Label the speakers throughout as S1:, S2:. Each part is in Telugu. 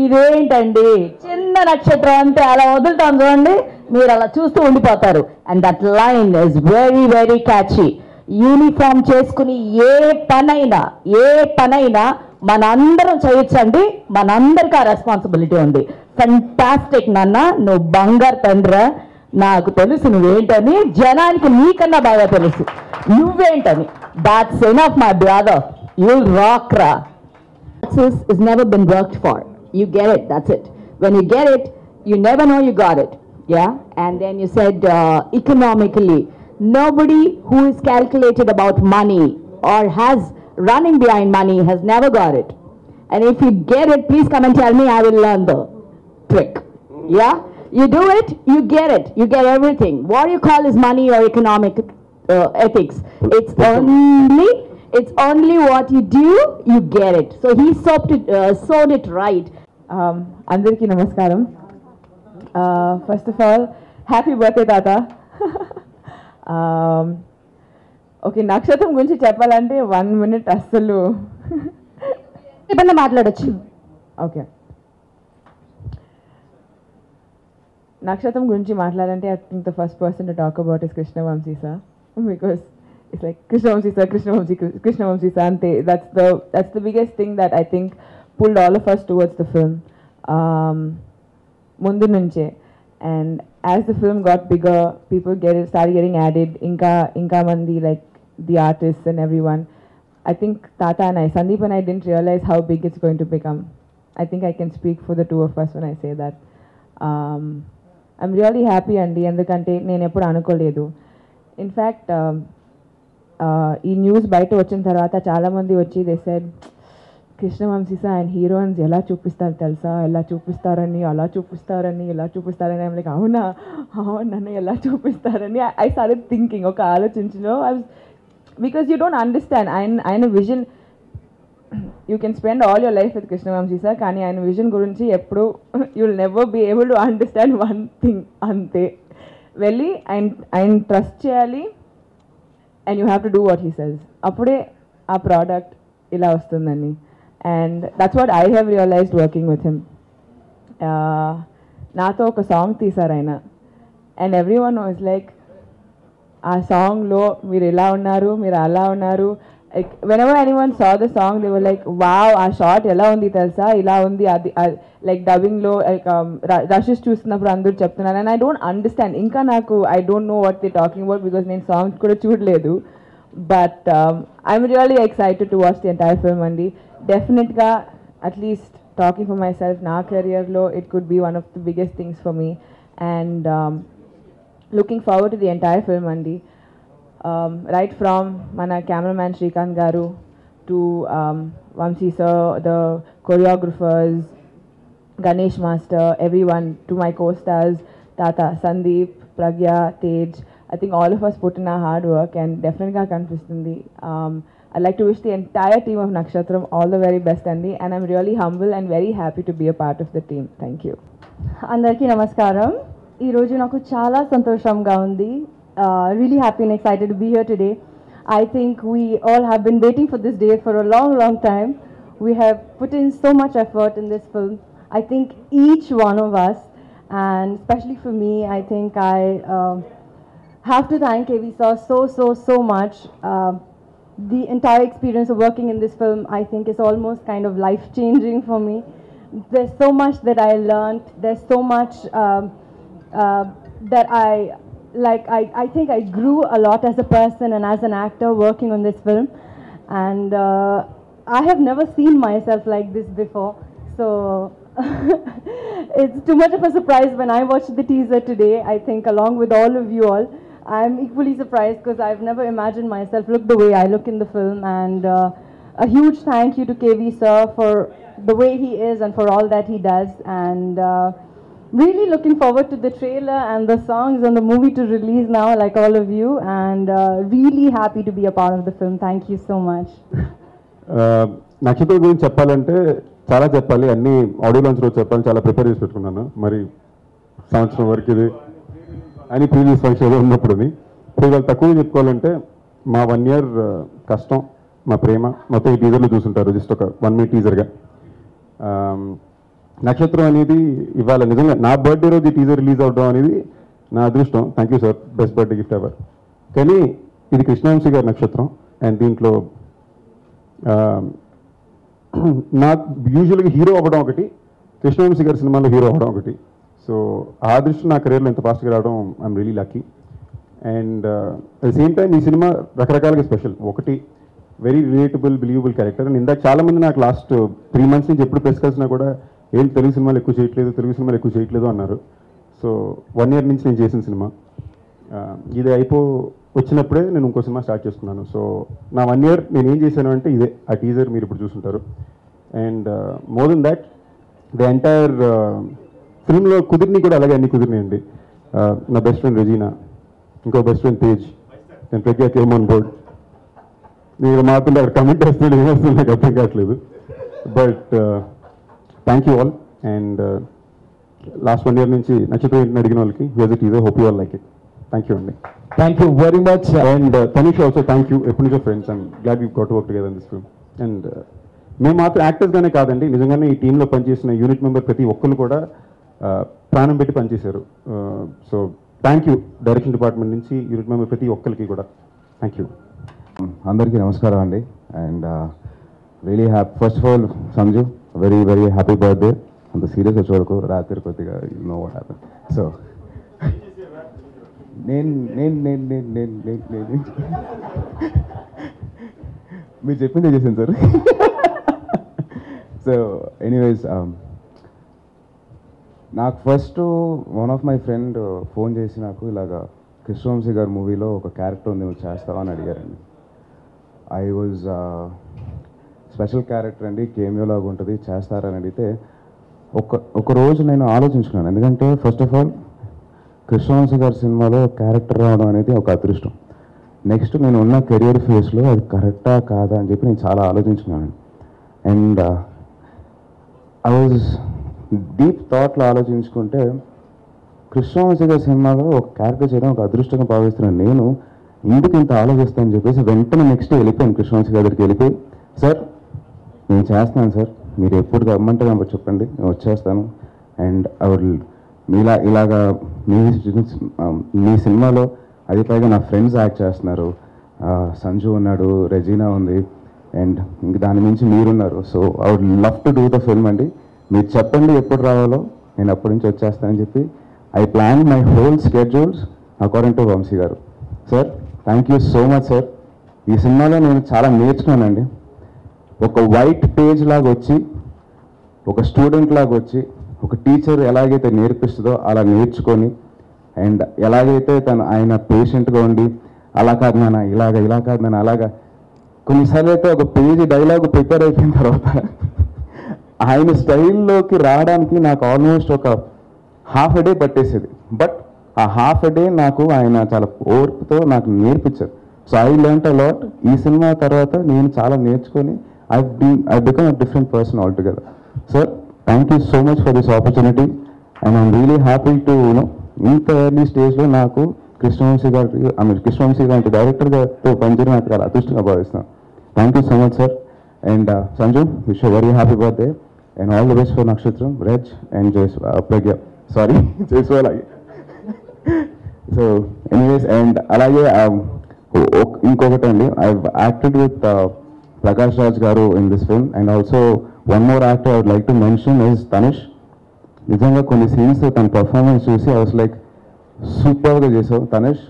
S1: ఇదేంటండి చిన్న నక్షత్రం అంటే అలా వదులుతాం చూడండి, మీరు అలా చూస్తూ ఉండిపోతారు. And that line is very very catchy. Uniform చేసుకుని ఏ పనైనా మనందరం చేయొచ్చండి, మనందరికీ ఆ రెస్పాన్సిబిలిటీ ఉంది. ఫెంటాస్టిక్ నాన్న, నువ్వు బంగారు తండ్రా. నాకు తెలుసు నువ్వేంటని, జనానికి నీకన్నా బాగా తెలుసు నువ్వేంటని. That's enough my brother, you'll rock ra. Success is never been worked for. You get it, that's it. When you get it, you never know you got it. Yeah. And then you said economically, nobody who is calculated about money or has running behind money has never got it. And if you get it, please come and tell me, I will learn the trick. Yeah. You do it, you get it, you get everything. What you call is money or economic ethics. It's only what you do, you get it. So he sowed it right.
S2: Andariki namaskaram. First of all, happy birthday Tata. Okay, నక్షత్రం గురించి చెప్పాలంటే 1 minute అస్సలు
S1: ఇబ్బంది మాట్లాడొచ్చు.
S2: ఓకే, నక్షత్రం గురించి మాట్లాడాలంటే I think the first person to talk about is Krishnavamsi sir, because it's like Krishnavamsi sir, Krishnavamsi sir ante. That's the biggest thing that I think pulled all of us towards the film mundu nunche. And as the film got bigger, people started getting added, inka mandi, like the artists and everyone. I think Tata and Sandeep and I didn't realize how big it's going to become. I think I can speak for the two of us when I say that. I'm really happy andi, endukante nenu eppudu anukoledu. In fact, ఈ న్యూస్ బయట వచ్చిన తర్వాత చాలామంది వచ్చి they said, Krishna Vamsi sir and heroines ఎలా చూపిస్తారు తెలుసా, ఎలా చూపిస్తారని, అలా చూపిస్తారని, ఇలా చూపిస్తారని. ఐమ్ లైక్ అవునా నన్ను ఎలా చూపిస్తారని ఐ స్టార్టెడ్ థింకింగ్, ఒక ఆలోచించలో. బికాస్ యూ డోంట్ అండర్స్టాండ్ ఆయన vision. You can spend all your life with Krishna Vamsi sir, కానీ ఆయన విజన్ గురించి ఎప్పుడు you will never be able to understand one thing. అంతే, వెళ్ళి ఆయన ట్రస్ట్ చేయాలి and you have to do what he says. Appude aa product ila vastundani. And that's what I have realized working with him. Nato oka song teesaru aina, and everyone was like, aa song lo meer ela unnaru, meer ala unnaru. Like whenever anyone saw the song, they were like, wow, aa shot ela undi telsa, ila undi adi, like dubbing lo, like rushes చూస్తున్నప్పుడు అందరూ చెప్తున్నారు. And I don't understand, ఇంకా నాకు I don't know what they're talking about because నేను సాంగ్స్ కూడా చూడలేదు. But I'm really excited to watch the entire film అండి. డెఫినెట్గా, at least talking for myself, నా కెరియర్లో it could be one of the biggest things for me. And looking forward to the entire film అండి. Right from మన cameraman Srikanth garu to Vamsi sir, the choreographers, Ganesh master, everyone, to my co-stars Tata, Sandeep, Pragya, Tej. I think all of us put in our hard work and definitely got kanipistundi. I'd like to wish the entire team of Nakshatram all the very best andi, and I'm really humble and very happy to be a part of the team. Thank you.
S3: Andariki namaskaram. Ee roju naku chaala santoshamga undi. Really happy and excited to be here today. I think we all have been waiting for this day for a long time. We have put in so much effort in this film. I think each one of us, and especially for me, I think I have to thank KV sir so much. The entire experience of working in this film, I think, is almost kind of life-changing for me. There's so much that I learned. There's so much that I think I grew a lot as a person and as an actor working on this film. And I have never seen myself like this before. So it's too much of a surprise when I watched the teaser today. I think along with all of you all, I'm equally surprised because I've never imagined myself look the way I look in the film. And a huge thank you to KV sir for the way he is and for all that he does. And really looking forward to the trailer and the songs and the movie to release now, like all of you. And really happy to be a part of the film. Thank you so much.
S4: నక్షత్రం గురించి చెప్పాలంటే చాలా చెప్పాలి, అన్ని ఆడియో లాంచ్ రోజు చెప్పాలి, చాలా ప్రిపేర్ చేసి పెట్టుకున్నాను. మరి సంవత్సరం వరకు ఇది అని ప్రీవియస్ ఫంక్షన్ ఉన్నప్పుడుని ఇప్పుడు ఇవాళ తక్కువ చెప్పుకోవాలంటే మా 1 year కష్టం, మా ప్రేమ మొత్తం ఈ టీజర్లో చూసుంటారు. జస్ట్ ఒక 1 minute టీజర్గా నక్షత్రం అనేది ఇవాళ నిజంగా నా బర్త్డే రోజు ఈ టీజర్ రిలీజ్ అవడం అనేది నా అదృష్టం. Thank you sir, best birthday gift ever. కానీ ఇది కృష్ణవంశీ గారి నక్షత్రం. అండ్ దీంట్లో నాకు యూజువల్గా హీరో అవ్వడం ఒకటి, కృష్ణవంశీ గారి సినిమాలో హీరో అవ్వడం ఒకటి. సో ఆ దృష్టి నా కెరీర్లో ఇంత ఫాస్ట్గా రావడం I'm really lucky. And at the same time ఈ సినిమా రకరకాలుగా స్పెషల్. ఒకటి very relatable believable character. And ఇందాక చాలామంది నాకు లాస్ట్ 3 months నుంచి ఎప్పుడు ప్రెస్ కలిసినా కూడా ఏం తెలుగు సినిమాలు ఎక్కువ చేయట్లేదు అన్నారు. సో 1 year నుంచి నేను చేసిన సినిమా ఇది వచ్చినప్పుడే నేను ఇంకో సినిమా స్టార్ట్ చేసుకున్నాను. సో నా 1 year నేను ఏం చేశాను అంటే ఇదే, ఆ టీజర్ మీరు ఇప్పుడు చూసుంటారు. And more than that the entire ఫిల్మ్లో కుదిరిని కూడా అలాగే అన్ని కుదిరినాయండి. నా బెస్ట్ ఫ్రెండ్ రెజీనా, ఇంకో బెస్ట్ ఫ్రెండ్ తేజ్, నేను ప్రజ్ఞా కేమ్ ఆన్ బోర్డ్. నేను మాత్రం అక్కడ కమెంట్ వేస్తున్నాడు, ఏమేస్తుంది నాకు అర్థం కావట్లేదు. But thank you all. And last 1 year నుంచి నక్షత్రం అడిగిన వాళ్ళకి here's it teaser, hope you all like it. Thank you అండి.
S5: Thank you very much.
S4: And Tanish also thank you. ఎప్పటి నుంచో friends, and glad we got to work together in this film. And మేము మాత్రం యాక్టర్స్గానే కాదండి, నిజంగానే ఈ టీంలో పనిచేసిన యూనిట్ మెంబర్ ప్రతి ఒక్కరు కూడా ప్రాణం పెట్టి పనిచేశారు. So thank you direction department నుంచి యూనిట్ మెంబర్ ప్రతి ఒక్కరికి కూడా థ్యాంక్ యూ.
S6: అందరికీ నమస్కారం అండి. And really first of all Sanju, very very happy birthday. అంత సీరియస్గా చూడకు, రాత్రి కొద్దిగా you know what happen. So నేను మీరు చెప్పిందే చేశాను సార్. సో ఎనీవేస్, నాకు first one of my friend phone చేసి నాకు ఇలాగా కృష్ణవంశీ గారి మూవీలో ఒక క్యారెక్టర్ ఉంది, నువ్వు చేస్తావా అని అడిగారండి. ఐ వాజ్ స్పెషల్ క్యారెక్టర్ అండి, కేమియోలాగా ఉంటుంది, చేస్తారని అడిగితే ఒక రోజు నేను ఆలోచించుకున్నాను. ఎందుకంటే ఫస్ట్ ఆఫ్ ఆల్ కృష్ణవంశీ గారి సినిమాలో క్యారెక్టర్ రావడం అనేది ఒక అదృష్టం. నెక్స్ట్ నేను ఉన్న కెరియర్ ఫేస్లో అది కరెక్టా కాదా అని చెప్పి నేను చాలా ఆలోచించుకున్నాను. అండ్ ఐ వాజ్ డీప్ థాట్లో ఆలోచించుకుంటే కృష్ణవంశీ గారి సినిమాలో ఒక క్యారెక్టర్ చేయడం ఒక అదృష్టంగా భావిస్తున్నాను. నేను ఎందుకు ఇంత ఆలోచిస్తానని చెప్పేసి వెంటనే నెక్స్ట్ వెళ్ళిపోయాను కృష్ణవంశీ గారి దగ్గరికి. వెళ్ళిపోయి, సార్ నేను చేస్తున్నాను సార్, మీరు ఎప్పుడు రమ్మంటే నాకు చెప్పండి, నేను వచ్చేస్తాను. అండ్ ఇలాగా మీ సినిమాలో అది పైగా నా ఫ్రెండ్స్ యాక్ట్ చేస్తున్నారు, సంజు ఉన్నాడు, రెజీనా ఉంది, అండ్ ఇంక దాని మించి మీరున్నారు. So I would love to do the film అండి. మీరు చెప్పండి ఎప్పుడు రావాలో, నేను అప్పటి నుంచి వచ్చేస్తానని చెప్పి I plan my whole schedules according to Vamshi garu. Sir thank you so much sir. ఈ సినిమాలో నేను చాలా నేర్చుకున్నానండి. ఒక వైట్ పేజ్ లాగా వచ్చి, ఒక స్టూడెంట్ లాగా వచ్చి, ఒక టీచర్ ఎలాగైతే నేర్పిస్తుందో అలా నేర్చుకొని, అండ్ ఎలాగైతే ఆయన పేషెంట్గా ఉండి అలా కాదు నాన్న ఇలా కాదు నాన్న అలాగా, కొన్నిసార్లు అయితే ఒక పేజీ డైలాగ్ ప్రిపేర్ అయిపోయిన తర్వాత ఆయన స్టైల్లోకి రావడానికి నాకు ఆల్మోస్ట్ ఒక హాఫ్ ఎ డే పట్టేసేది. బట్ ఆ హాఫ్ ఎ డే నాకు ఆయన చాలా ఓర్పుతో నాకు నేర్పించారు. So I learnt a lot. ఈ సినిమా తర్వాత నేను చాలా నేర్చుకొని I become a different person all together. Sir thank you so much for this opportunity. And I'm really happy to ఇంత ఎర్లీ స్టేజ్లో నాకు కృష్ణవంశీ లాంటి డైరెక్టర్ గారితో పనిచేయడం నాకు చాలా అదృష్టంగా భావిస్తున్నాను. Thank you so much sir. And Sanju, wish very happy birthday and all the best for Nakshatram, Rej and Pragya, sorry Jaiswal. So anyways, and అలాగే ఇంకొకటి అండి, I acted with Prakash Raj garu in this film. And also one more actor I would like to mention is Tanish. నిజంగా కొన్ని సీన్స్ తన పర్ఫార్మెన్స్ చూసి ఐ వాస్ లైక్ సూపర్గా చేసావు Tanishq,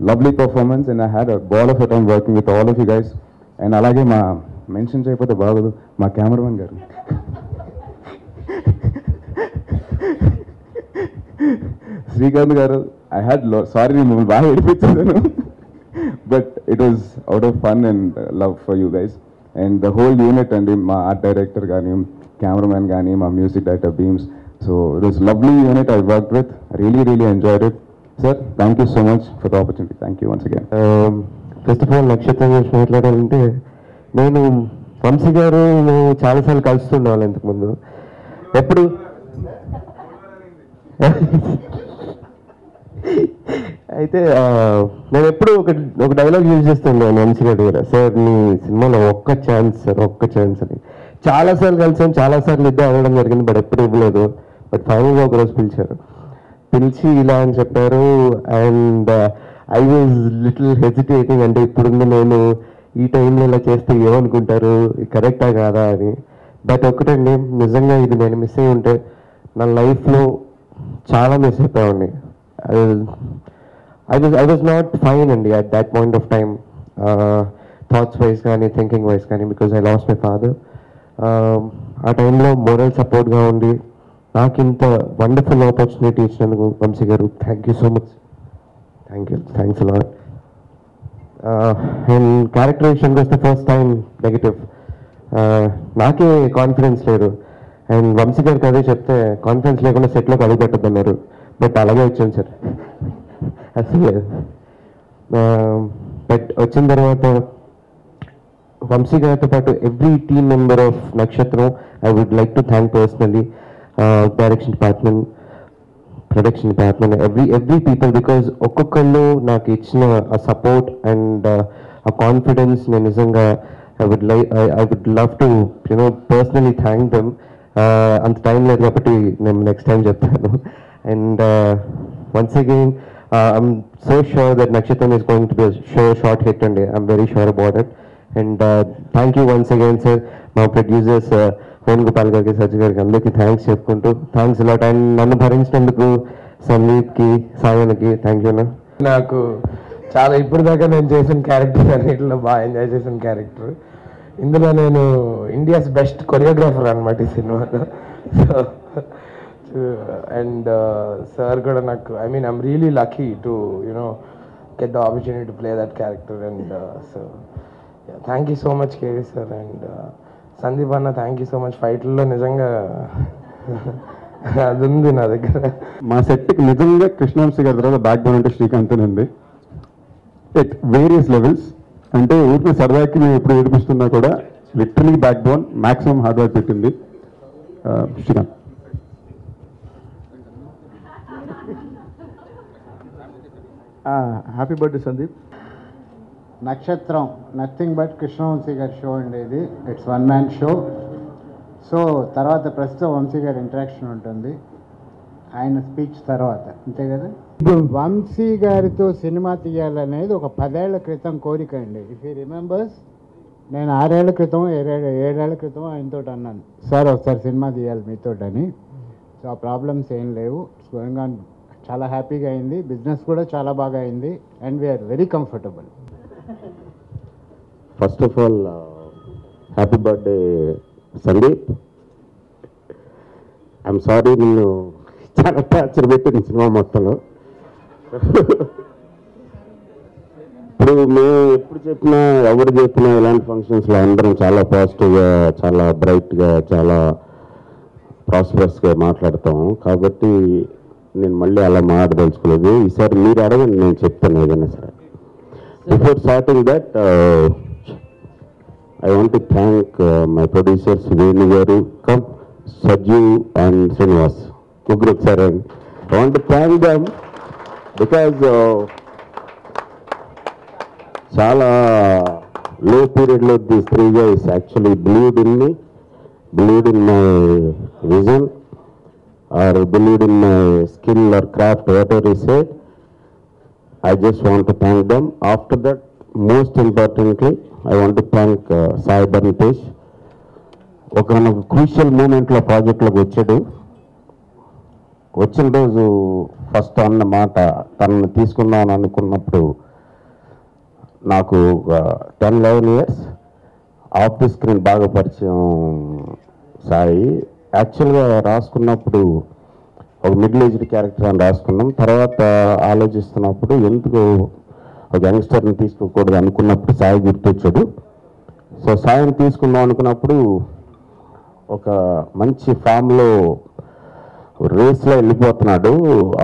S6: lovely performance. And I had a ball of a time working with all of you guys. And అలాగే మా మెన్షన్ చేయకపోతే బాగోదు, మా కెమెరామెన్ గారు శ్రీకాంత్ గారు. ఐ హ్యాడ్ సారీ నేను మిమ్మల్ని బాగా ఏడిపించాను, but it was out of fun and love for you guys. And the whole unit అండి, మా ఆర్ట్ డైరెక్టర్ కానీ, కెమెరామెన్ కానీ, మా music director Bheems. So it was lovely unit I worked with. Really enjoyed it. Sir thank you so much for the opportunity. Thank you once again.
S7: First of all Nakshatram గురించి మాట్లాడాలంటే, నేను వంశీ గారు మేము చాలాసార్లు కలుస్తుండేవాళ్ళు ఇంతకుముందు. ఎప్పుడు అయితే నేను ఎప్పుడు ఒక డైలాగ్ యూజ్ చేస్తుండేవాను వంశీ గారి దగ్గర, సార్ మీ సినిమాలో ఒక్క ఛాన్స్ సార్, ఒక్క ఛాన్స్ అని. చాలాసార్లు కలిసాను, చాలాసార్లు ఇద్దరు అడగడం జరిగింది, బట్ ఎప్పుడు ఇవ్వలేదు. బట్ ఫైనల్గా ఒకరోజు పిలిచి ఇలా అని చెప్పారు. And I was little hesitating, అంటే ఇప్పుడుంది నేను ఈ టైంలో ఇలా చేస్తే ఏమనుకుంటారు, కరెక్టా కాదా అని. బట్ ఒకటండి, నిజంగా ఇది నేను మిస్ అయ్యి ఉంటే నా లైఫ్లో చాలా miss అయిపోయామండి. I was not fine అండి at that point of time, thoughts wise కానీ థింకింగ్ వైజ్ కానీ, because I lost my father. ఆ టైంలో మోరల్ సపోర్ట్గా ఉండి నాకు ఇంత వండర్ఫుల్ ఆపర్చునిటీ ఇచ్చినందుకు Vamshi garu thank you so much. Thanks a lot. And క్యారెక్టరైజేషన్కి వస్తే ఫస్ట్ టైం నెగిటివ్, నాకే కాన్ఫిడెన్స్ లేదు. అండ్ వంశీ గారికి అదే చెప్తే కాన్ఫిడెన్స్ లేకుండా సెట్లోకి అడుగు పెట్టద్దన్నారు, బట్ అలాగే వచ్చాను సార్. అసలు లేదు. బట్ వచ్చిన తర్వాత వంశీ గారితో పాటు every team member of Nakshatram I would like to thank personally, direction department, production department, every people, because ఒక్కొక్కళ్ళు నాకు ఇచ్చిన ఆ సపోర్ట్ అండ్ ఆ కాన్ఫిడెన్స్ నేను నిజంగా I would love to personally thank them. అంత టైం లేదు కాబట్టి నేను నెక్స్ట్ టైం చెప్తాను. And once again I'm so sure that Nakshatram is going to be a short hit and I'm very sure about it. And thank you once again, sir. My producers, Venugopal gariki, Sajji gariki, andariki thanks cheppuntu. Thanks a lot. And nannu bharinchiనందుకు సందీప్ కి, సాయనకి థ్యాంక్ యూ.
S5: నాకు చాలా ఇప్పుడు దాకా నేను చేసిన క్యారెక్టర్ అన్నింటిలో బాగా ఎంజాయ్ చేసిన క్యారెక్టర్. ఇందులో నేను ఇండియాస్ బెస్ట్ కొరియోగ్రాఫర్ అనమాట ఈ సినిమాలో. And sir kuda naku, I mean I'm really lucky to get the opportunity to play that character. And so yeah, thank you so much KV sir. And Sandeep anna, thank you so much. Fight lo nijanga adundi na daggara.
S4: మా సెట్కి నిజంగా కృష్ణవంశీ గారి తర్వాత బ్యాక్ బోన్ అంటే శ్రీకాంత్ అండి. ఎట్ వేరియస్ లెవెల్స్, అంటే ఊరికి సరదాకి మేము ఎప్పుడు ఏడిపిస్తున్నా కూడా literally back bone, maximum hard work పెట్టింది శ్రీకాంత్.
S8: Happy birthday Sandeep. నక్షత్రం నథింగ్ బట్ కృష్ణవంశీ గారి షో అండి ఇది. It's one man show. So తర్వాత ప్రస్తుతం వంశీ గారి ఇంటరాక్షన్ ఉంటుంది ఆయన స్పీచ్ తర్వాత, అంతే కదా. వంశీ గారితో సినిమా తీయాలనేది ఒక 10 ఏళ్ల క్రితం కోరిక అండి. ఇఫ్ యూ రిమెంబర్స్, నేను 6 ఏళ్ల క్రితం 7 ఏళ్ల క్రితం ఆయనతో అన్నాను, సార్ ఒకసారి సినిమా తీయాలి మీతోటని. సో ఆ ప్రాబ్లమ్స్ ఏం లేవు. It's going on. చాలా హ్యాపీగా అయింది, బిజినెస్ కూడా చాలా బాగా అయింది. And we're very comfortable.
S9: First of all happy birthday Sandeep. I'm sorry, నిన్ను చాలా టార్చర్ పెట్టింది సినిమా మొత్తంలో. ఇప్పుడు మేము ఎప్పుడు చెప్పినా, ఎవరు చెప్పినా ఇలాంటి ఫంక్షన్స్లో అందరం చాలా పాజిటివ్గా, చాలా బ్రైట్గా, చాలా ప్రాస్పరస్గా మాట్లాడతాం. కాబట్టి నేను మళ్ళీ అలా మాట్లాడదలుచుకోలేదు. ఈసారి మీరు అడగండి, నేను చెప్తాను ఏదైనా సరే. Before starting that I want to thank my producers Venu గారు, కమ్ సజ్జు అండ్ శ్రీనివాస్, ముగ్గురు ఒకసారి. I want to thank dum because చాలా లో పీరియడ్లో this 3 guys actually believed in me, believed in my vision, or believed in my skill or craft, whatever he said. I just want to thank them. After that, most importantly, I want to thank Sai Bharnitesh. ఒక క్రూషియల్ మూమెంట్లో ప్రాజెక్ట్లోకి వచ్చాడు. వచ్చిన రోజు ఫస్ట్ అన్న మాట, తనను తీసుకుందామని అనుకున్నప్పుడు నాకు 10-11 years ఆఫ్ ది స్క్రీన్ బాగా పరిచయం సాయి. యాక్చువల్గా రాసుకున్నప్పుడు ఒక మిడిల్ ఏజ్డ్ క్యారెక్టర్ అని రాసుకున్నాం. తర్వాత ఆలోచిస్తున్నప్పుడు ఎందుకు ఒక యంగ్స్టర్ని తీసుకోకూడదు అనుకున్నప్పుడు సాయి గుర్తొచ్చాడు. సో సాయిని తీసుకుందాం అనుకున్నప్పుడు ఒక మంచి ఫామ్లో రేస్లో వెళ్ళిపోతున్నాడు.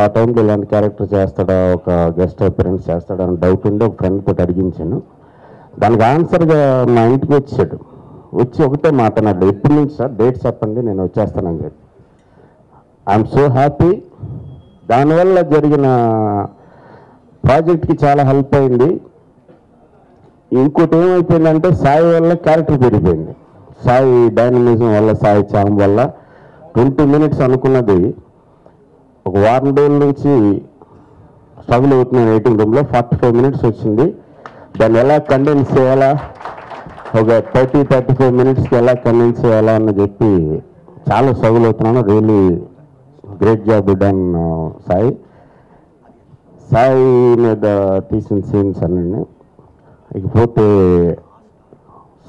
S9: ఆ టైంలో ఇలాంటి క్యారెక్టర్ చేస్తాడా, ఒక గెస్ట్ అపిరెన్స్ చేస్తాడా అని డౌట్ ఉండి ఒక ఫ్రెండ్ తోటి అడిగించాను. దానికి ఆన్సర్గా మా ఇంటికి వచ్చి ఒకటే మాట్లాడాడు, ఎప్పటి నుంచి సార్, డేట్ చెప్పండి, నేను వచ్చేస్తానని చెప్పి. I'm so happy. దానివల్ల జరిగిన ప్రాజెక్ట్కి చాలా హెల్ప్ అయింది. ఇంకోటి ఏమైపోయిందంటే సాయి వల్ల క్యారెక్టర్ పెరిగిపోయింది. సాయి డైనమిజం వల్ల, సాయి చామ్ వల్ల 20 minutes అనుకున్నది ఒక వారం రోజుల నుంచి స్ట్రగుల్ అవుతున్నాను ఎడిటింగ్ రూమ్లో. 45 minutes వచ్చింది. దాన్ని ఎలా కండెన్స్ చేయాలా, ఒక 30-35 minutesకి ఎలా కండెన్స్ చేయాలా అని చెప్పి చాలా స్ట్రగుల్ అవుతున్నాను. Really great job done Sai. Sai మీద తీసిన సీన్స్ అన్నీ. ఇకపోతే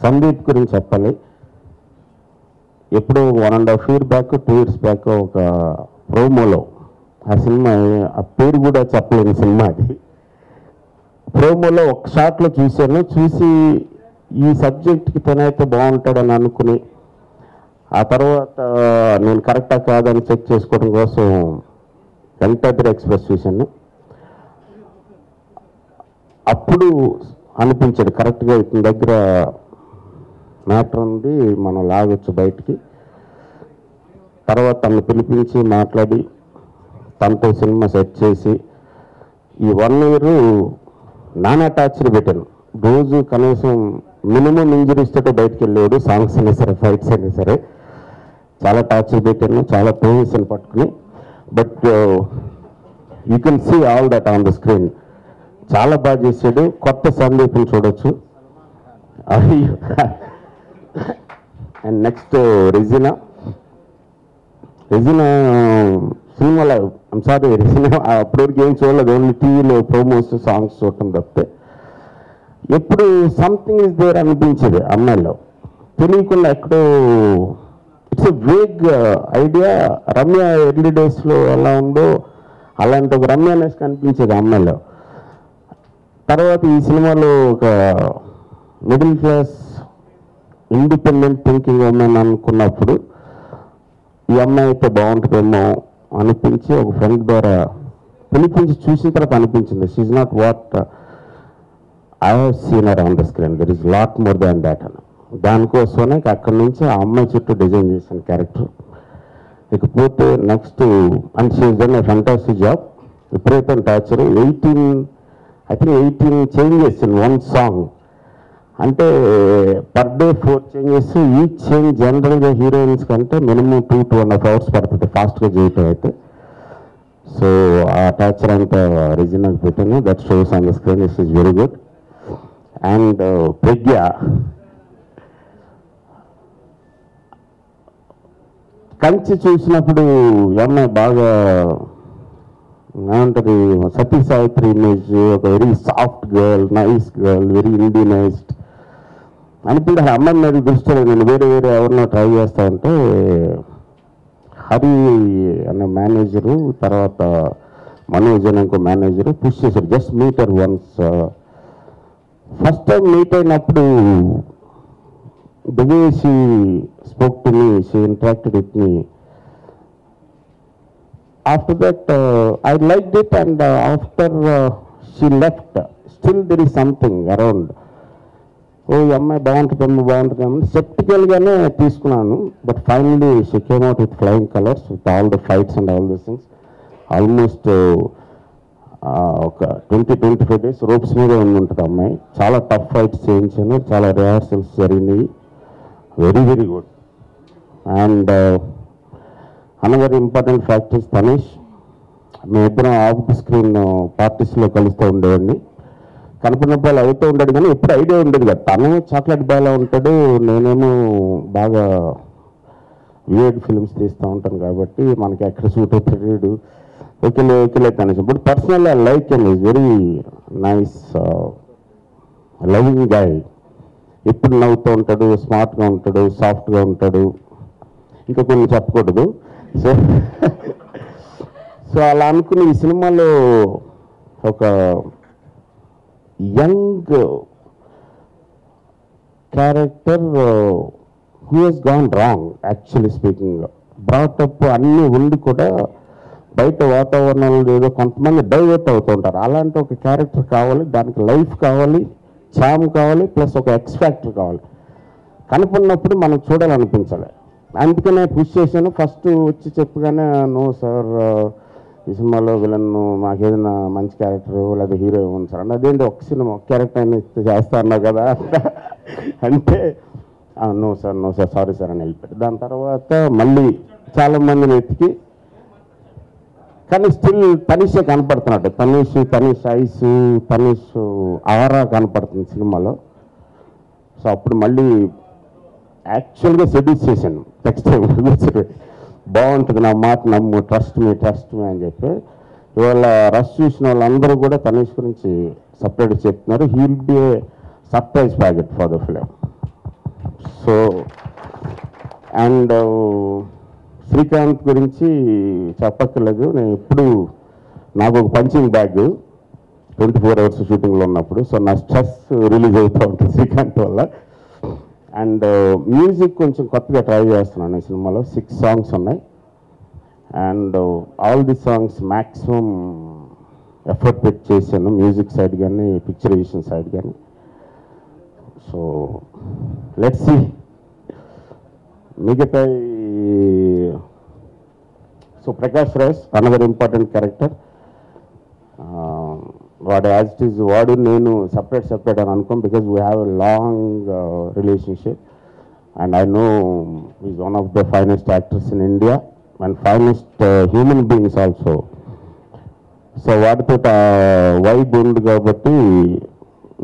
S9: సందీప్ గురించి చెప్పాలి. ఎప్పుడు 1.5 years బ్యాక్ 2 years బ్యాక్ ఒక ప్రోమోలో, ఆ సినిమా ఆ పేరు కూడా చెప్పలేని సినిమా అది, ప్రోమోలో ఒక షాట్లో చూశాను. చూసి ఈ సబ్జెక్ట్కి తనైతే బాగుంటాడని అనుకుని, ఆ తర్వాత నేను కరెక్టా కాదని చెక్ చేసుకోవడం కోసం వెంకటాద్రి ఎక్స్ప్రెస్ చూశాను. అప్పుడు అనిపించాడు కరెక్ట్గా ఇతని దగ్గర మ్యాటర్ ఉంది, మనం లాగొచ్చు బయటికి. తర్వాత తను పిలిపించి మాట్లాడి తనతో సినిమా సెట్ చేసి ఈ 1 year నానా టార్చర్ పెట్టాను. రోజు కనీసం మినిమం ఇంజరీస్తో బయటకు వెళ్ళేవాడు. సాంగ్స్ అయినా సరే, ఫైట్స్ అయినా సరే చాలా టార్చర్ పెట్టాను, చాలా పెయిన్స్ పట్టుకుని. But you can see all that on the screen. చాలా బాగా చేసాడు. కొత్త సందీప్ని చూడొచ్చు. అండ్ నెక్స్ట్ రెజినా సినిమాలో, ఐమ్ సారీ, రెజినా అప్పటివరకు ఏం చూడలేదు. ఓన్లీ టీవీలో ప్రోమోస్, సాంగ్స్ చూడటం తప్పితే ఎప్పుడు సంథింగ్ ఇస్ దేర్ అనిపించేది అమ్మాయిలో. తెలియకుండా ఎక్కడో it's a vague idea. Ramya early డేస్లో ఎలా ఉందో అలాంటి ఒక రమ్యనెస్ కనిపించేది అమ్మాయిలో. తర్వాత ఈ సినిమాలో ఒక middle class independent thinking women అనుకున్నప్పుడు ఈ అమ్మాయి అయితే బాగుంటుందేమో అనిపించి ఒక ఫ్రెండ్ ద్వారా పిలిపించి చూసిన తర్వాత అనిపించింది she's not what I have seen her on the screen, there is lot more than that అని. దానికోసమే అక్కడి నుంచి ఆ అమ్మాయి చుట్టూ డిజైన్ చేసిన క్యారెక్టర్. ఇకపోతే next and she is done a fantastic job. విపరీతం టార్చర్. 18 changes in 1 song. అంటే per day 4 changes. Each change జనరల్గా హీరోయిన్స్ కంటే మినిమం 2-2.5 hours పడుతుంది ఫాస్ట్గా చేయటం అయితే. సో ఆ టార్చర్ అంతా రెజినాకి పెట్టాను. That shows on the screen. It is very good. And Pragya Kanche చూసినప్పుడు అమ్మాయి బాగా ఏమంటది, సతీ సావిత్రి ఇమేజ్, ఒక very soft girl, nice girl, very Indianised అనిపించి ఆ అమ్మాయి మీద దృష్టిలో నేను వేరే ఎవరినో ట్రై చేస్తా ఉంటే హరి అనే మేనేజరు, తర్వాత మనోజ్ అనే ఇంకో మేనేజరు పుష్ చేశారు, just meet her once. First time meet అయినప్పుడు the way she spoke to me, she interacted with me. After that, I liked it, and after she left, still there is something around. Oh, అమ్మాయి బాగుంటుందేమో స్కెప్టికల్గానే తీసుకున్నాను. But finally she came out with flying colours, with all the fights and all these things. Almost ఒక 20-25 days రోప్స్ మీద ఉంటుంది అమ్మాయి. చాలా టఫ్ ఫైట్స్ చేయించాను, చాలా రిహార్సల్స్ జరిగినాయి. Very very good. And another important factors Tanish. మేమిద్దరం ఆఫ్ ది స్క్రీన్ పార్టీస్లో కలుస్తూ ఉండేవాడిని. కనపడినప్పుడు అవుతూ ఉంటాడు కానీ ఎప్పుడు ఐడియా ఉండేది కదా. తను చాక్లెట్ బాయ్లా ఉంటాడు, నేనేమో బాగా వియర్డ్ ఫిల్మ్స్ తీస్తూ ఉంటాను కాబట్టి మనకి ఎక్కడ సూట్ అవుతాడు. ఓకేలే Tanish. But personal I like and is very nice loving guy. ఎప్పుడు నవ్వుతూ ఉంటాడు, స్మార్ట్గా ఉంటాడు, సాఫ్ట్గా ఉంటాడు. ఇంకా కొన్ని చెప్పకూడదు. సో అలా అనుకుని ఈ సినిమాలో ఒక young character who he's gone wrong actually speaking. Brought up అన్నీ ఉండి కూడా బయట వాతావరణంలో ఏదో కొంతమంది డైవర్ట్ అవుతూ ఉంటారు. అలాంటి ఒక క్యారెక్టర్ కావాలి, దానికి లైఫ్ కావాలి, చామ్ కావాలి, ప్లస్ ఒక ఎక్స్ ఫ్యాక్టర్ కావాలి. కనుక్కున్నప్పుడు మనం చూడాలనిపించాలి. అందుకనే పుష్ చేశాను. ఫస్ట్ వచ్చి చెప్పగానే నో సార్, ఈ సినిమాలో విలన్ మాకేదైనా మంచి క్యారెక్టర్ లేదా హీరో ఇవ్వండి సార్. అదేంటి ఒక సినిమా ఒక క్యారెక్టర్ అయినా చేస్తా అన్నా కదా అంటే నో సార్ సారీ సార్ అని వెళ్ళిపోయాడు. దాని తర్వాత మళ్ళీ చాలామందిని వెతికి, కానీ స్టిల్ తనీషే కనపడుతున్నాడు. తనీష్ ఐస్, తనీష్ ఆరా కనపడుతుంది సినిమాలో. సో అప్పుడు మళ్ళీ యాక్చువల్గా సెడ్యూస్ చేశాను. నెక్స్ట్ టైం బాగుంటుంది, నా మాట నమ్ము, ట్రస్ట్ మీ అని చెప్పి. ఇవాళ రష్ చూసిన వాళ్ళందరూ కూడా తనీష్ గురించి సపరేట్ చెప్తున్నారు. He will be a surprise packet for the film. So and Srikanth గురించి చెప్పక్కర్లేదు. నేను ఎప్పుడు నాకు ఒక పంచింగ్ బ్యాగ్ 24 hours షూటింగ్లో ఉన్నప్పుడు. సో నా స్ట్రెస్ రిలీజ్ అవుతూ ఉంటుంది శ్రీకాంత్ వల్ల. అండ్ మ్యూజిక్ కొంచెం కొత్తగా ట్రై చేస్తున్నాను ఈ సినిమాలో. 6 songs ఉన్నాయి. And all the songs maximum effort పెట్టి చేశాను, మ్యూజిక్ సైడ్ కానీ పిక్చరైజేషన్ సైడ్ కానీ. సో లెట్స్ సీ మిగతా. So Prakash Raj another important character. వాడు యాజ్ ఇట్ ఈజ్ వాడు నేను సపరేట్ అని అనుకోం, because we have a long relationship and I know is one of the finest actors in India and finest human beings also. So వాడితో వైబ్ ఉంది కాబట్టి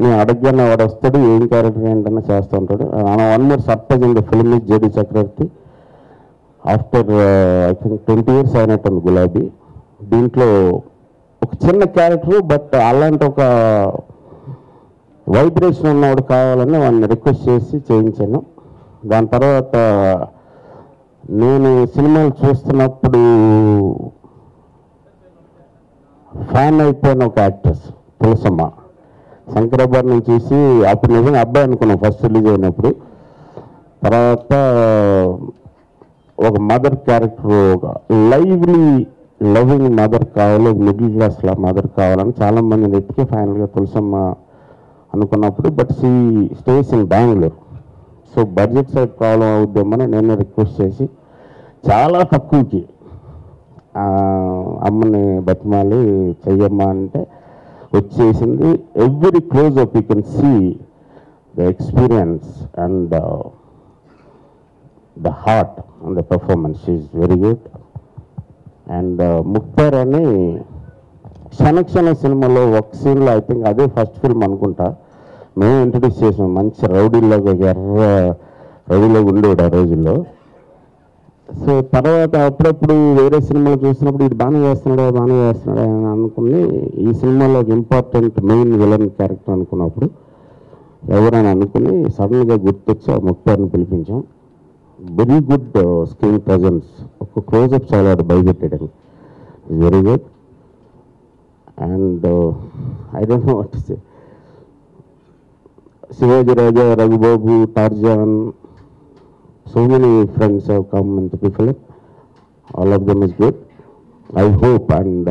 S9: నేను అడగగానే వాడు వస్తాడు, ఏం క్యారెక్టర్ ఏంటన్నా చేస్తూ ఉంటాడు. One more surprise in the film is JD Chakravarthy. After I think 20 years అయినట్టుంది గులాబీ. దీంట్లో ఒక చిన్న క్యారెక్టర్, బట్ అలాంటి ఒక వైబ్రేషన్ ఉన్నవాడు కావాలని వాడిని రిక్వెస్ట్ చేసి చేయించాను. దాని తర్వాత నేను సినిమాలు చూస్తున్నప్పుడు ఫ్యాన్ అయిపోయిన ఒక యాక్ట్రెస్ తులసమ్మ. శంకరాభరణం చూసి అప్పుడు నిజంగా అబ్బాయి అనుకున్నాం ఫస్ట్ రిలీజ్ అయినప్పుడు. తర్వాత ఒక మదర్ క్యారెక్టర్, ఒక లైవ్లీ లవింగ్ మదర్ కావాలి, మిడిల్ క్లాస్ మదర్ కావాలని చాలామంది వెతికి ఫైనల్గా తులసమ్మ అనుకున్నప్పుడు, but she stays in Bengaluru. So budget side problem అవుద్దామని నేను రిక్వెస్ట్ చేసి చాలా తక్కువకి అమ్మని బతిమాలి చెయ్యమ్మా అంటే వచ్చేసింది. Every close up you can see the experience and the heart and the performance is very good. And Mukhtar అని క్షణ సినిమాలో ఒక సీన్లో ఐ థింక్ అదే ఫస్ట్ ఫిల్మ్ అనుకుంటా మేము ఇంట్రడ్యూస్ చేసాం. మంచి రౌడీలాగా, ఎర్ర రౌడీలాగా ఉండేవాడు ఆ రోజుల్లో. సో తర్వాత అప్పుడప్పుడు వేరే సినిమాలు చూసినప్పుడు ఇది బాగానే చేస్తున్నాడా అని అనుకుని ఈ సినిమాలో ఒక ఇంపార్టెంట్ మెయిన్ విలన్ క్యారెక్టర్ అనుకున్నప్పుడు ఎవరైనా అనుకుని సడన్గా గుర్తొచ్చి ఆ ముక్తార్ని పిలిపించాం. Very good screen presence. ఒక క్లోజప్ చాలా భయపెట్టాడు. It's very good. And I don't know what to say. Shivaji Raja, Raghubabu, Tarzan, so many friends have come into the film. All of them is good. I hope and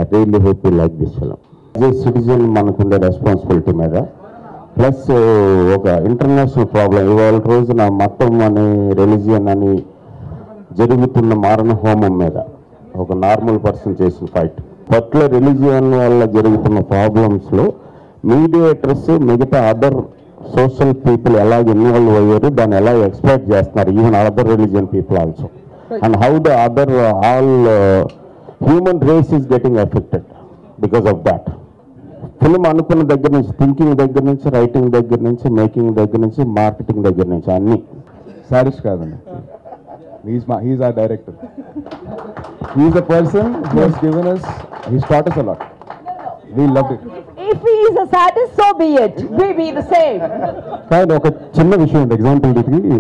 S9: I really hope you like this film. As a citizen manakunde responsibility meeda plus oka international problem ivaal రోజున మతం అని రిలీజియన్ అని జరుగుతున్న మారణ హోమం మీద ఒక నార్మల్ పర్సన్ చేసిన ఫైట్. పర్టికులర్ రిలీజియన్ వల్ల జరుగుతున్న ప్రాబ్లమ్స్లో మీడియేటర్స్ మిగతా అదర్ సోషల్ పీపుల్ ఎలా ఇన్వాల్వ్ అయ్యారు, దాన్ని ఎలా ఎక్స్ప్లెయిన్ చేస్తున్నారు, even other religion people also, and how the other all human race is getting affected because of that. Film అనుకున్న దగ్గర నుంచి, థింకింగ్ దగ్గర నుంచి, రైటింగ్ దగ్గర నుంచి, మేకింగ్ దగ్గర నుంచి, మార్కెటింగ్ దగ్గర నుంచి అన్నీ.
S6: సాడిస్ట్ కాదండి, he's our director. He's a person who has given us, he's taught us a lot. We loved it.
S1: If he is a sadist, so be it. We be the same.
S4: కానీ ఒక చిన్న విషయం ఉంది ఎగ్జాంపుల్ దీనికి.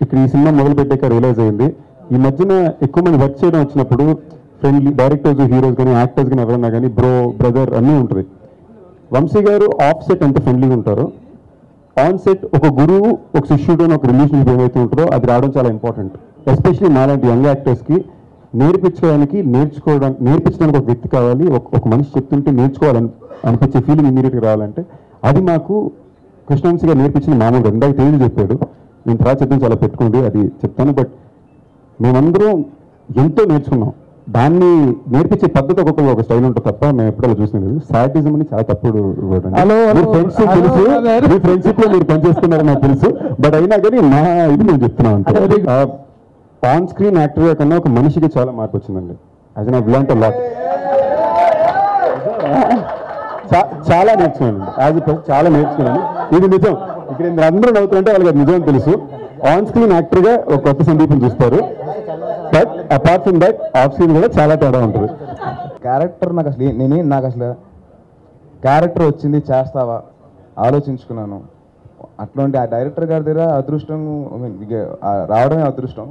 S4: ఇక్కడ ఈ సినిమా మొదలు పెట్టాక రియలైజ్ అయింది, ఈ మధ్యన ఎక్కువ మంది వర్క్ చేయడం వచ్చినప్పుడు ఫ్రెండ్లీ డైరెక్టర్స్, హీరోస్ కానీ యాక్టర్స్ కానీ ఎవరన్నా కానీ బ్రదర్ అన్నీ ఉంటుంది. వంశీ గారు ఆఫ్ సెట్ ఎంత ఫ్రెండ్లీగా ఉంటారో, ఆన్ సెట్ ఒక గురువు ఒక శిష్యుడు అని ఒక రిలేషన్షిప్ ఏమైతే ఉంటుందో అది రావడం చాలా ఇంపార్టెంట్. ఎస్పెషలీ మాలాంటి యంగ్ యాక్టర్స్కి నేర్పించడానికి ఒక వ్యక్తి కావాలి. ఒక మనిషి చెప్తుంటే అనిపించే ఫీలింగ్ ఇమీడియట్గా రావాలంటే అది మాకు కృష్ణవంశీ గారు నేర్పించిన మామూలుగా ఇందాక తెలియదు చెప్పాడు. నేను తర్వాత చెప్తాను చాలా పెట్టుకోండి అది చెప్తాను. బట్ మేమందరం ఎంతో నేర్చుకున్నాం దాన్ని నేర్పించే పద్ధతి ఒక్కొక్కరు ఒక స్టైల్ ఉంటుంది తప్ప మేము ఎప్పుడో చూసినది. సాటిజం అని చాలా తప్పుడు మీ ఫ్రెండ్షిప్ లో మీరు పనిచేస్తున్నారు నాకు తెలుసు, బట్ అయినా కానీ నా ఇది నేను చెప్తున్నాను అంటే ఆన్ స్క్రీన్ యాక్టర్ కన్నా ఒక మనిషికి చాలా మార్పు వచ్చిందండి. అది నాకు లెర్న్ లాట్, చాలా నేర్చుకున్నాను. చాలా నేర్చుకున్నాను. ఇది నిజం. ఇక్కడ మీరు అందరూ నవ్వుతుంటే వాళ్ళకి అది నిజం తెలుసు. ఆన్ స్క్రీన్ యాక్టర్ గా ఒక కొత్త సందీపం చూస్తారు, but apart from that off screen కూడా చాలా తేడా ఉంటుంది.
S6: క్యారెక్టర్ నాకు అసలు క్యారెక్టర్ వచ్చింది చేస్తావా ఆలోచించుకున్నాను. అట్లాంటి ఆ డైరెక్టర్ గారి దగ్గర అదృష్టం, రావడమే అదృష్టం.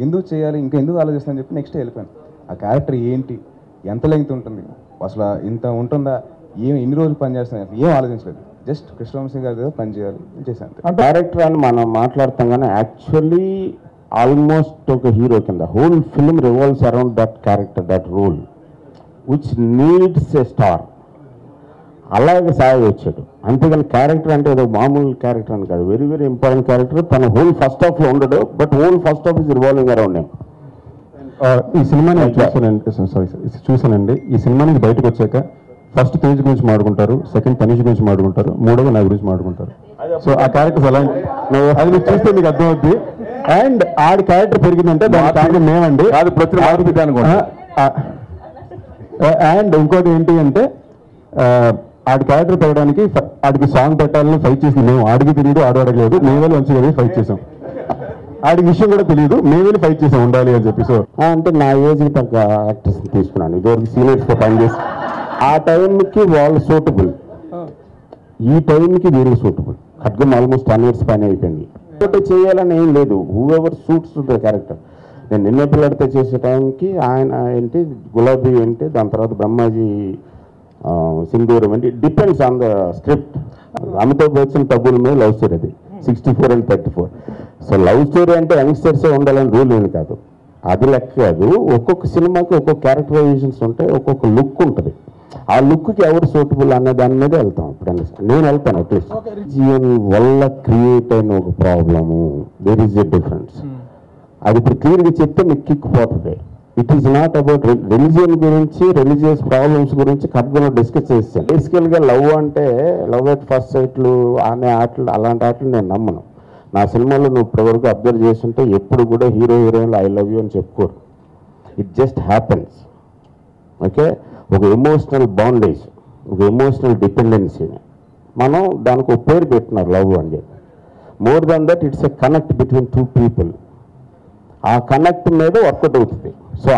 S6: ఎందుకు చేయాలి, ఇంకా ఎందుకు ఆలోచిస్తానని చెప్పి నెక్స్ట్ వెళ్ళిపోయాను. ఆ క్యారెక్టర్ ఏంటి, ఎంత లెంగ్త్ ఉంటుంది, అసలు ఇంత ఉంటుందా, ఎన్ని రోజులు పని చేస్తాను ఏం ఆలోచించలేదు. జస్ట్ కృష్ణవంశీ గారి దగ్గర పని చేయాలి చేశాను.
S9: డైరెక్టర్ అని మనం మాట్లాడతాం కానీ యాక్చువల్లీ ఆల్మోస్ట్ ఒక హీరో కింద whole film revolves around that character, that role which needs a star. అలాగే సాగి వచ్చాడు. అంతేగాని క్యారెక్టర్ అంటే ఏదో మామూలు క్యారెక్టర్ అని కాదు, వెరీ వెరీ ఇంపార్టెంట్ క్యారెక్టర్. తన హోల్ ఫస్ట్ హాఫ్లో ఉండడు, but whole first half is revolving around him.
S4: ఈ సినిమా నేను చూసానండి. ఈ సినిమా నుంచి బయటకు వచ్చాక ఫస్ట్ తేజ్ గురించి మాట్లాడుకుంటారు, సెకండ్ తనీష్ గురించి మాట్లాడుకుంటారు, మూడవ నా గురించి మాట్లాడుకుంటారు. సో ఆ క్యారెక్టర్స్ అలా అది మీకు చూస్తే మీకు అర్థమవుద్ది. అండ్ ఆడి క్యారెక్టర్ పెరిగిందంటే దాని కారణం మేమండి. అండ్ ఇంకోటి ఏంటి అంటే ఆడి క్యారెక్టర్ పెరగడానికి ఆడికి సాంగ్ పెట్టాలని ఫైట్ చేసింది మేము. ఆడికి తెలియదు, ఆడు అడగలేదు, మేము వెళ్ళి మంచిగా వెళ్ళి ఫైట్ చేసాం. ఆడికి విషయం కూడా తెలియదు, మేము వెళ్ళి ఫైట్ చేసాం ఉండాలి అని చెప్పి. సో
S9: అంటే నా ఏజ్కి తగ్గ యాక్టర్స్ తీసుకున్నాను. ఇదివరకు సీనియర్స్తో పనిచేసి ఆ టైంకి వాళ్ళు సూటబుల్, ఈ టైంకి వీళ్ళు సూటబుల్. ఖడ్గం ఆల్మోస్ట్ 10 years పైన అయిపోయింది. చేయాలని ఏం లేదు, who ever suits to the character. నేను నిన్న పిల్లడితో చేసే టైంకి ఆయన ఏంటి, గులాబీ ఏంటి, దాని తర్వాత బ్రహ్మాజీ సింధూరం ఏంటి, depends on the script. Amitabh Bachchan తబ్బుల మీద లవ్ స్టోరీ, అది 64 and 34. సో లవ్ స్టోరీ అంటే యంగ్స్టర్సే ఉండాలని రూల్ ఏమి కాదు, అది లెక్క కాదు. ఒక్కొక్క సినిమాకి ఒక్కొక్క క్యారెక్టరైజేషన్స్ ఉంటాయి, ఒక్కొక్క లుక్ ఉంటుంది. ఆ లుక్కి ఎవరు సూటబుల్ అనే దాని మీద వెళ్తాం. ఇప్పుడు నేను వెళ్తాను అట్లీస్ట్ జీవన్ వల్ల క్రియేట్ అయిన ఒక problem, there is a difference. అది ఇప్పుడు క్లియర్గా చెప్తే మీకు కిక్ పోతుంది. It is not about religion గురించి, రిలీజియస్ ప్రాబ్లమ్స్ గురించి ఖడ్గంలో డిస్కస్ చేస్తాను. బేసికల్గా లవ్ అంటే లవ్ ఎట్ ఫస్ట్ సైట్లు అనే ఆటలు, అలాంటి ఆటలు నేను నమ్మను. నా సినిమాలో నువ్వు ఇప్పటివరకు అబ్జర్వ్ చేస్తుంటే ఎప్పుడు కూడా హీరో హీరోయిన్లు ఐ లవ్ యూ అని చెప్పుకోరు. It just happens. ఓకే, ఒక ఎమోషనల్ బాండేజ్, ఒక ఎమోషనల్ డిపెండెన్సీని మనం దానికి ఒక పేరు పెట్టినారు లవ్ అని చెప్పి. More than that it's a connect between 2 people. ఆ కనెక్ట్ మీద వర్కౌట్ అవుతుంది. సో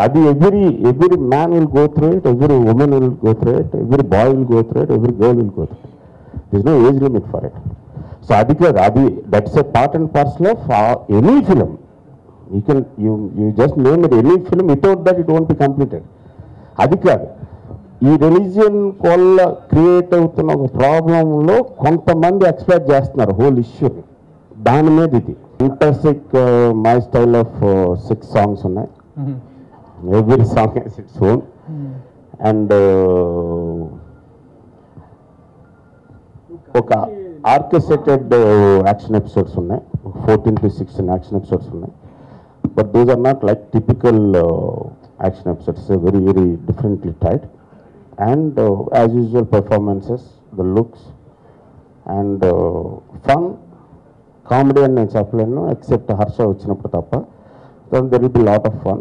S9: అది every man will go through it, every women will go through it, every boy will go through it, every girl will go through it. This no age limit for it. So అది కాదు, అది that's a part and parcel of any film. You just name it any film, without that it won't be completed. అది కాదు, ఈ రిలీజియన్ వల్ల క్రియేట్ అవుతున్న ఒక ప్రాబ్లంలో కొంతమంది ఎక్స్ప్లెయిన్ చేస్తున్నారు హోల్ ఇష్యూని. దాని మీద ఇది fantastic my style of 6 songs ఉన్నాయి. Every song has its own. And ఒక ఆర్కెస్ట్రేటెడ్ యాక్షన్ ఎపిసోడ్స్ ఉన్నాయి, 14 to 16 యాక్షన్ ఎపిసోడ్స్ ఉన్నాయి. But these are not like typical action episodes, very very differently tied, and as usual performances, the looks, and fun comedy and నేను చెప్పలేను except హర్ష వచ్చినప్పుడు తప్ప. then there will be lot of fun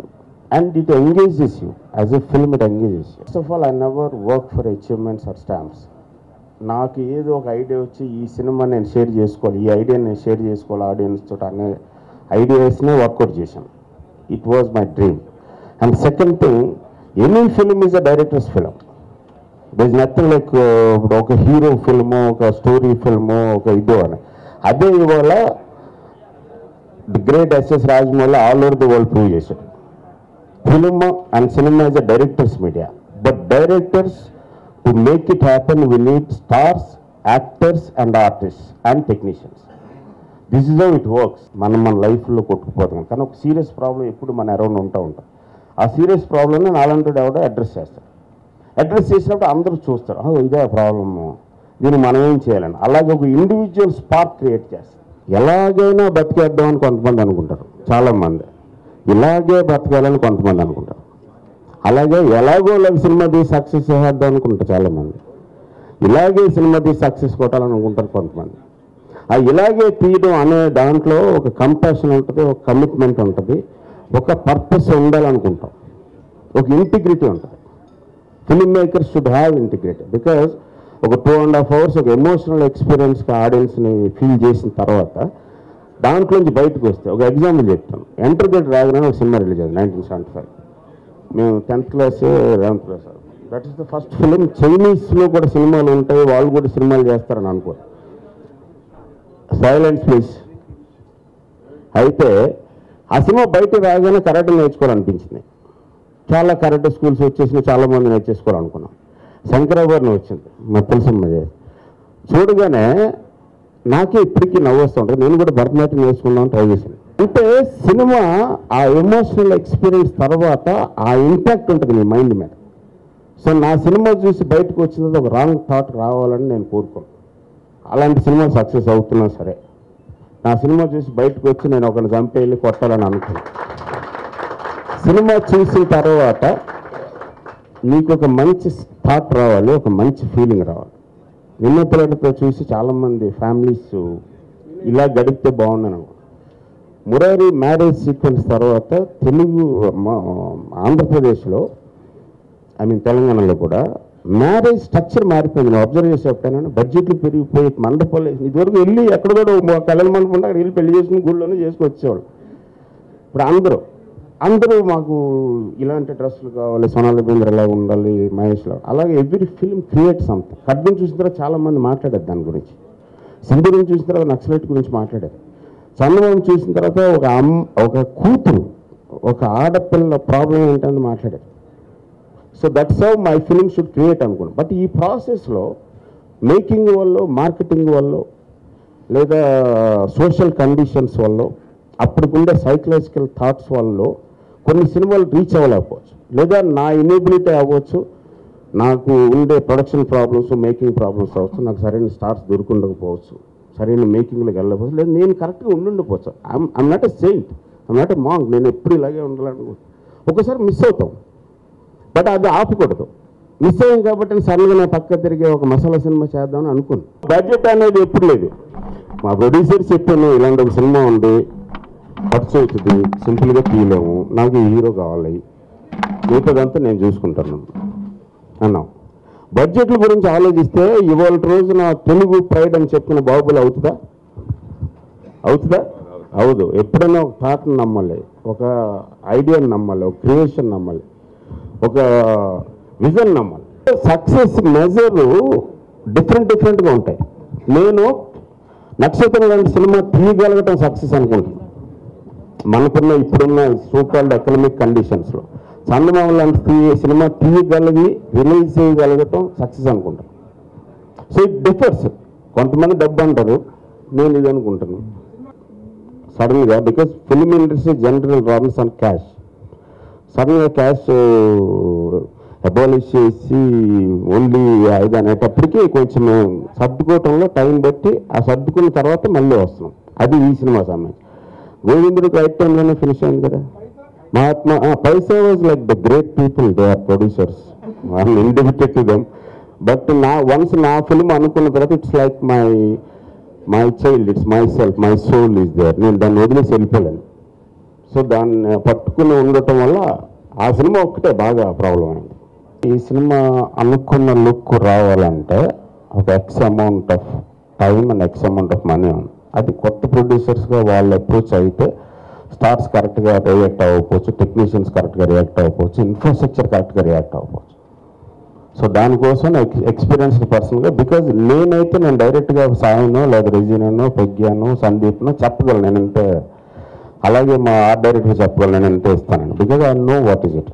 S9: and it engages you as a film. It engages you. First of all, I never work for achievements or stamps. నాకు ఏదో ఒక ఐడియా వచ్చి ఈ సినిమా నేను షేర్ చేసుకోవాలి, ఈ ఐడియా నేను షేర్ చేసుకోవాలి ఆడియన్స్ తోటి అనే ఐడియాస్నే వర్కౌట్ చేశాను. It was my dream. And second thing, any film is a director's film. There is nothing like ఒక హీరో ఫిల్మో, ఒక స్టోరీ ఫిల్మో, ఒక ఇదో అని. అదే ఇవాళ the great SS Rajamouli all over the world prove చేశాడు. Film and cinema is a directors media, but directors to make it happen we need stars, actors and artist and technicians. This is how it works. మన లైఫ్లో కొట్టుకుపోతాం, కానీ ఒక సీరియస్ ప్రాబ్లం ఎప్పుడు మన అరౌండ్ ఉంటాం. ఆ సీరియస్ ప్రాబ్లమ్ని నాలంటూ ఎవడో అడ్రస్ చేస్తారు. అడ్రస్ చేసినప్పుడు అందరూ చూస్తారు, ఇదే ప్రాబ్లము, దీన్ని మనం ఏం చేయాలని. అలాగే ఒక ఇండివిజువల్ స్పార్క్ క్రియేట్ చేస్తారు. ఎలాగైనా బతికేద్దామని కొంతమంది అనుకుంటారు, చాలామంది ఇలాగే బతకాలని కొంతమంది అనుకుంటారు. అలాగే ఎలాగో సినిమా తీసి సక్సెస్ చేద్దాం అనుకుంటారు చాలామంది, ఇలాగే సినిమా తీసి సక్సెస్ కొట్టాలని అనుకుంటారు కొంతమంది. ఆ ఇలాగే తీయడం అనే దాంట్లో ఒక కంపాషన్ ఉంటుంది, ఒక కమిట్మెంట్ ఉంటుంది, ఒక పర్పస్ ఉండాలనుకుంటాం, ఒక ఇంటిగ్రిటీ ఉంటుంది. Film makers should have integrity. Because ఒక 2.5 hours ఒక ఎమోషనల్ ఎక్స్పీరియన్స్గా ఆడియన్స్ని ఫీల్ చేసిన తర్వాత దాంట్లోంచి బయటకు వస్తే, ఒక ఎగ్జాంపుల్ చెప్తాను. ఎంటర్ ద డ్రాగన్ ఒక సినిమా రిలీజ్ అయింది 1975. మేము 10th class 11th class. That is the first film. చైనీస్లో కూడా సినిమాలు ఉంటాయి, వాళ్ళు కూడా సినిమాలు చేస్తారని అనుకో. Silence please. అయితే ఆ సినిమా బయట రాగానే కరాటే నేర్చుకోవాలనిపించింది. చాలా కరాటే స్కూల్స్ వచ్చేసిన, చాలామంది నేర్చేసుకోవాలనుకున్నాం. శంకరాభరణం వచ్చింది, మాకు తెలిసిన చూడగానే నాకే ఇప్పటికీ నవ్వు వస్తుంటుంది. నేను కూడా భరతనాట్యం నేర్చుకుందామని ట్రై చేశాను. అంటే సినిమా ఆ ఎమోషనల్ ఎక్స్పీరియన్స్ తర్వాత ఆ ఇంపాక్ట్ ఉంటుంది నీ మైండ్ మీద. సో నా సినిమా చూసి బయటకు వచ్చినది ఒక రాంగ్ థాట్ రావాలని నేను కోరుకోను. అలాంటి సినిమా సక్సెస్ అవుతున్నా సరే, నా సినిమా చూసి బయటకు వచ్చి నేను ఒకరిని చంపేయాలి కొట్టాలని అనుకున్నాను. సినిమా చూసిన తర్వాత నీకు ఒక మంచి థాట్ రావాలి, ఒక మంచి ఫీలింగ్ రావాలి. విన్నపిల్లలతో చూసి చాలామంది ఫ్యామిలీస్ ఇలా గడిపితే బాగున్నాను. మురారి మ్యారేజ్ సీక్వెన్స్ తర్వాత తెలుగు ఆంధ్రప్రదేశ్లో, తెలంగాణలో కూడా మ్యారేజ్ స్ట్రక్చర్ మారిపోయింది. నేను అబ్జర్వ్ చేసేటప్పుడు బడ్జెట్లు పెరిగిపోయి మండపాలు, ఇదివరకు వెళ్ళి ఎక్కడ కూడా కళ్యాణ మండపం ఉంటే అక్కడ వెళ్ళి పెళ్లి చేసుకుని గుళ్ళోనే చేసుకొచ్చేవాళ్ళు. ఇప్పుడు అందరూ మాకు ఇలాంటి డ్రెస్సులు కావాలి, సోనాలి బేంద్ర ఎలా ఉండాలి, మహేష్లో. అలాగే ఎవ్రీ ఫిల్మ్ క్రియేట్ సంథింగ్. ఖడ్గం చూసిన తర్వాత చాలామంది మాట్లాడారు దాని గురించి. సింధూరం చూసిన తర్వాత నక్సలైట్ గురించి మాట్లాడారు. చంద్రబాబు చూసిన తర్వాత ఒక కూతురు, ఒక ఆడపిల్ల ప్రాబ్లం ఏంటని మాట్లాడారు. So that's how my film should create అనుకున్నాను. బట్ ఈ ప్రాసెస్లో మేకింగ్ వల్ల, మార్కెటింగ్ వల్ల, లేదా సోషల్ కండిషన్స్ వల్ల, అప్పటికుండే సైకలాజికల్ థాట్స్ వల్ల కొన్ని సినిమాలు రీచ్ అవ్వలేకపోవచ్చు, లేదా నా ఇనేబిలిటీ అవ్వచ్చు, నాకు ఉండే ప్రొడక్షన్ ప్రాబ్లమ్స్, మేకింగ్ ప్రాబ్లమ్స్ అవ్వచ్చు, నాకు సరైన స్టార్స్ దొరుకుండకపోవచ్చు, సరైన మేకింగ్లోకి వెళ్ళకపోవచ్చు, లేదా నేను కరెక్ట్గా ఉండుండకపోవచ్చు. I'm not a saint, I'm not a monk. నేను ఎప్పుడు ఇలాగే ఉండాలనుకుంటున్నాను. ఒకసారి మిస్ అవుతాం, బట్ అది ఆపకూడదు. మిస్ అయ్యాం కాబట్టి సడన్గా నేను పక్క తిరిగి ఒక మసాలా సినిమా చేద్దామని అనుకున్నాను. బడ్జెట్ అనేది ఎప్పుడు లేదు. మా ప్రొడ్యూసర్ చెప్పాను, ఇలాంటి ఒక సినిమా ఉంది, ఖర్చు అవుతుంది, సింపుల్గా తీయలేము, నాకు ఈ హీరో కావాలి, మిగతాదంతా నేను చూసుకుంటాను అన్నాం. బడ్జెట్ల గురించి ఆలోచిస్తే ఇవాళ రోజున తెలుగు ప్రైడ్ అని చెప్పిన బాహుబలి అవుతుందా? అవదు. ఎప్పుడైనా ఒక థాట్ని నమ్మాలి, ఒక ఐడియాని నమ్మాలి, ఒక క్రియేషన్ నమ్మాలి, ఒక విజన్ నమ్మాలి. సక్సెస్ మెజరు డిఫరెంట్గా ఉంటాయి. నేను నక్షత్రం లాంటి సినిమా తీయగలగటం సక్సెస్ అనుకుంటున్నాను. మనకున్న ఇప్పుడున్న సూపర్ ఎకనామిక్ కండిషన్స్లో చందమామ లాంటి సినిమా తీయగలిగి రిలీజ్ చేయగలగటం సక్సెస్ అనుకుంటాను. So it differs. కొంతమంది డబ్బు అంటారు, నేను ఇది అనుకుంటాను సడన్గా. Because film industry general runs on cash. సడన్గా క్యాష్ అబాలిష్ చేసి ఓన్లీ ఇది అనేటప్పటికీ కొంచెం సర్దుకోవటంలో టైం బట్టి ఆ సర్దుకున్న తర్వాత మళ్ళీ వస్తున్నాం. అది ఈ సినిమా సంబంధించి. గోవిందుడికి రైట్ టైంలోనే ఫినిష్ అయింది కదా. Mahatma Paisa was like the great people, they are producers, I'm indebted to them. But once నా ఫిల్మ్ అనుకున్న తర్వాత it's like my child, it's my self, my soul is there. నేను దాన్ని వదిలేసి వెళ్ళిపోలేను. సో దాన్ని పట్టుకుని ఉండటం వల్ల ఆ సినిమా ఒక్కటే బాగా ప్రాబ్లం అయింది. ఈ సినిమా అనుకున్న లుక్ రావాలంటే ఒక X amount of time and X amount of money ఉంది. అది కొత్త ప్రొడ్యూసర్స్గా వాళ్ళు అప్రోచ్ అయితే స్టార్స్ కరెక్ట్గా రియాక్ట్ అవ్వకపోవచ్చు, టెక్నీషియన్స్ కరెక్ట్గా రియాక్ట్ అవ్వకపోవచ్చు, ఇన్ఫ్రాస్ట్రక్చర్ కరెక్ట్గా రియాక్ట్ అవ్వకపోవచ్చు. సో దానికోసం ఎక్స్పీరియన్స్డ్ పర్సన్గా, బికాజ్ నేను డైరెక్ట్గా సాయినో లేదా రెజీనో పెగ్గానో సందీప్నో చెప్పగలను నేనంటే, అలాగే మా ఆర్ట్ డైరెక్టర్ చెప్పగలను నేనంటే ఇస్తానండి. Because I know what is it.